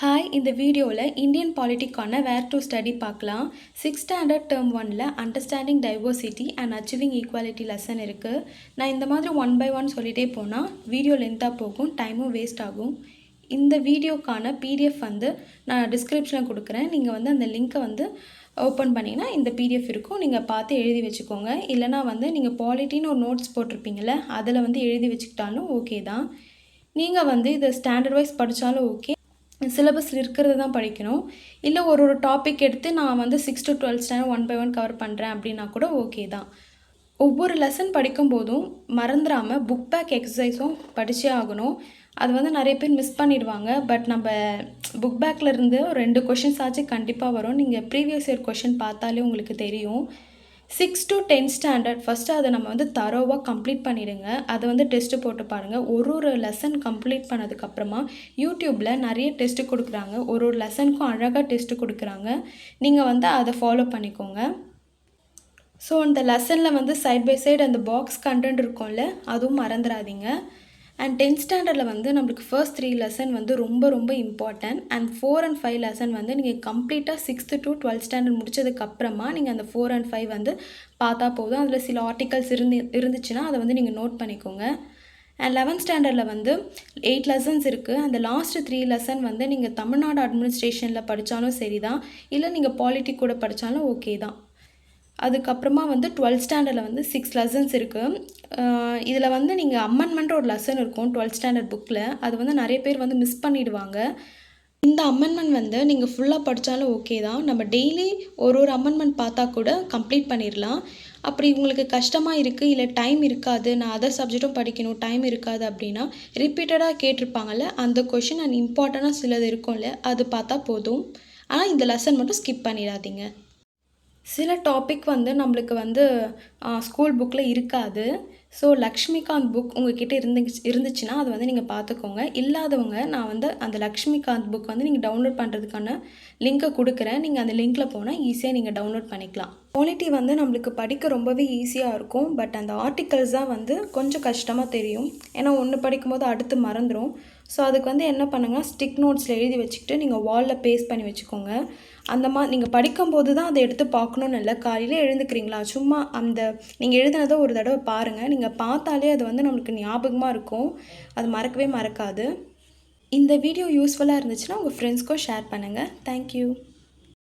Hi, இந்த வீடியோவில் Indian பாலிட்டிக்கான where to study பார்க்கலாம். 6th ஸ்டாண்டர்ட் டேர்ம் 1ல் understanding diversity and achieving equality lesson இருக்குது. நான் இந்த மாதிரி 1 by 1 சொல்லிகிட்டே போனால் வீடியோ லென்த்தாக போகும், டைமும் வேஸ்ட் ஆகும். இந்த வீடியோக்கான பிடிஎஃப் நான் டிஸ்கிரிப்ஷனில் கொடுக்குறேன். நீங்கள் அந்த லிங்க்கை ஓப்பன் பண்ணிங்கன்னா இந்த பிடிஎஃப் இருக்கும். நீங்கள் பார்த்து எழுதி வச்சுக்கோங்க. இல்லைனா நீங்கள் பாலிட்டின்னு ஒரு நோட்ஸ் போட்டிருப்பீங்கள, அதில் எழுதி வச்சுக்கிட்டாலும் ஓகே தான். நீங்கள் இதை ஸ்டாண்டர்ட் வைஸ் படித்தாலும் ஓகே, சிலபஸில் இருக்கிறது தான் படிக்கணும். இல்லை ஒரு டாபிக் எடுத்து நான் 6 to 12 ஸ்டாண்டர்ட் 1 by 1 கவர் பண்ணுறேன் அப்படின்னா கூட ஓகே தான். ஒவ்வொரு லெசன் படிக்கும்போதும் மறந்துடாமல் புக் பேக் எக்ஸசைஸும் படித்தே ஆகணும். அது நிறைய பேர் மிஸ் பண்ணிடுவாங்க. பட் நம்ம புக் பேக்கில் இருந்து 2 கொஷின்ஸ் ஆச்சு கண்டிப்பாக வரும். நீங்கள் ப்ரீவியஸ் இயர் கொஷின் பார்த்தாலே உங்களுக்கு தெரியும். 6 to 10 ஸ்டாண்டர்ட் ஃபஸ்ட்டு அதை நம்ம தரோவாக கம்ப்ளீட் பண்ணிவிடுங்க. அதை டெஸ்ட்டு போட்டு பாருங்கள். ஒரு லெசன் கம்ப்ளீட் பண்ணதுக்கப்புறமா யூடியூப்பில் நிறைய டெஸ்ட்டு கொடுக்குறாங்க. ஒரு லெசனுக்கும் அழகாக டெஸ்ட்டு கொடுக்குறாங்க. நீங்கள் அதை ஃபாலோ பண்ணிக்கோங்க. ஸோ அந்த லெசனில் சைட் பை சைடு அந்த பாக்ஸ் கண்டென்ட் இருக்கும்ல, அதுவும் மறந்துடாதீங்க. அண்ட் 10th ஸ்டாண்டர்டில் நம்மளுக்கு ஃபர்ஸ்ட் 3 லெசன் ரொம்ப ரொம்ப இம்பார்ட்டன்ட். அண்ட் 4 and 5 லெசன் நீங்கள் கம்ப்ளீட்டாக 6th to 12th ஸ்டாண்டர்ட் முடிச்சதுக்கப்புறமா நீங்கள் அந்த 4 and 5 பார்த்தா போதும். அதில் சில ஆர்டிகல்ஸ் இருந்துச்சுன்னா அதை நீங்கள் நோட் பண்ணிக்கோங்க. அண்ட் 11th ஸ்டாண்டர்டில் 8 லெசன்ஸ் இருக்குது. அந்த லாஸ்ட் 3 லெசன் நீங்கள் தமிழ்நாடு அட்மினிஸ்ட்ரேஷனில் படித்தாலும் சரி தான், இல்லை நீங்கள் பாலிட்டிக் கூட படித்தாலும் ஓகே தான். அதுக்கப்புறமா 12th ஸ்டாண்டர்டில் 6 லெசன்ஸ் இருக்குது. இதில் நீங்கள் அமெண்ட்மெண்ட் ஒரு லெசன் இருக்கும் 12th ஸ்டாண்டர்ட் புக்கில். அது நிறைய பேர் மிஸ் பண்ணிவிடுவாங்க. இந்த அமெண்ட்மெண்ட் நீங்கள் ஃபுல்லாக படித்தாலும் ஓகே தான். நம்ம டெய்லி ஒரு அமெண்ட்மெண்ட் பார்த்தா கூட கம்ப்ளீட் பண்ணிடலாம். அப்படி உங்களுக்கு கஷ்டமாக இருக்குது, இல்லை டைம் இருக்காது, நான் அதர் சப்ஜெக்ட்டும் படிக்கணும், டைம் இருக்காது அப்படின்னா ரிப்பீட்டடாக கேட்டிருப்பாங்கள்ல, அந்த கொஷின் அண்ட் இம்பார்ட்டண்ட்டாக சிலது இருக்கும்ல, அது பார்த்தா போதும். ஆனால் இந்த லெசன் மட்டும் ஸ்கிப் பண்ணிடாதீங்க. சில டாபிக் நம்மளுக்கு ஸ்கூல் புக்கில் இருக்காது. ஸோ லக்ஷ்மிகாந்த் புக் உங்கள்கிட்ட இருந்துச்சுன்னா அது நீங்கள் பார்த்துக்கோங்க. இல்லாதவங்க நான் அந்த லக்ஷ்மிகாந்த் புக் நீங்கள் டவுன்லோட் பண்ணுறதுக்கான லிங்க்கை கொடுக்குறேன். நீங்கள் அந்த லிங்க்கில் போனால் ஈஸியாக நீங்கள் டவுன்லோட் பண்ணிக்கலாம். பாலிட்டி நம்மளுக்கு படிக்க ரொம்பவே ஈஸியாக இருக்கும். பட் அந்த ஆர்டிகல்ஸ் தான் கொஞ்சம் கஷ்டமாக தெரியும். ஏன்னா ஒன்று படிக்கும்போது அடுத்து மறந்துடும். ஸோ அதுக்கு என்ன பண்ணுங்கள், ஸ்டிக் நோட்ஸில் எழுதி வச்சுக்கிட்டு நீங்கள் வாலில் பேஸ்ட் பண்ணி வச்சுக்கோங்க. அந்த மாதிரி நீங்கள் படிக்கும்போது தான் அதை எடுத்து பார்க்கணுன்னு இல்லை. காலையில் எழுந்துக்கிறீங்களா, சும்மா நீங்கள் எழுதினதை ஒரு தடவை பாருங்கள். நீங்கள் பார்த்தாலே அது நம்மளுக்கு ஞாபகமாக இருக்கும். அது மறக்கவே மறக்காது. இந்த வீடியோ யூஸ்ஃபுல்லாக இருந்துச்சுன்னா உங்கள் ஃப்ரெண்ட்ஸ்க்கும் ஷேர் பண்ணுங்கள். தேங்க்யூ.